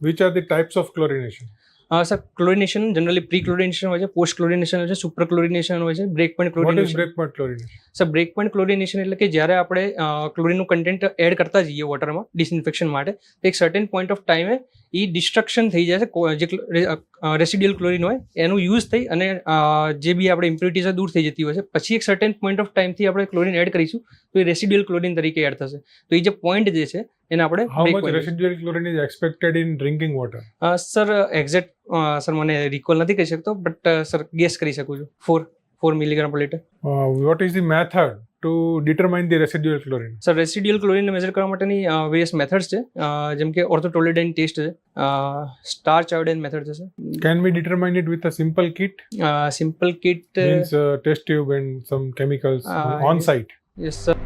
Which are the types of chlorination? Sir chlorination generally pre chlorination હોય છે, post chlorination હોય છે, super chlorination હોય છે, break point What is chlorination. breakpoint chlorination? Sir break point chlorination એટલે કે જ્યારે આપણે ક્લોરિનનું કન્ટેન્ટ એડ કરતા જઈએ વોટરમાં ડિસઇન્ફેક્શન માટે, તો એક સર્ટેન પોઈન્ટ ઓફ ટાઈમે એ ડિસ્ટ્રક્શન થઈ જાય છે, જે રેસિડ્યુઅલ ક્લોરિન હોય એનું યુઝ થઈ અને જે બી આપણે ઇમ્પ્યુરિટીઝ દૂર થઈ જતી હોય છે, પછી એક સર્ટેન પોઈન્ટ ઓફ ટાઈમથી આપણે ક્લોરિન એડ કરીશું તો એ રેસિડ્યુઅલ ક્લોરિન તરીકે એડ થશે. તો એ જે પોઈન્ટ જે છે એને આપણે How much residual chlorine is expected in drinking water? Sir exact sir મને રિકોલ નથી કરી શકતો, બટ સર ગેસ કરી શકું છું 4 milligram per litre. What is the method to determine the residual chlorine? Sir residual ક્લોરિનને મેઝર કરવા માટેની વેરિયસ મેથડ્સ છે, જેમ કે ઓર્થોટોલિડાઇન ટેસ્ટ છે, સ્ટાર્ચ આયોડાઇન મેથડ છે. Can we determine it with a simple kit? Simple kit Means test tube and some chemicals on site. Yes sir.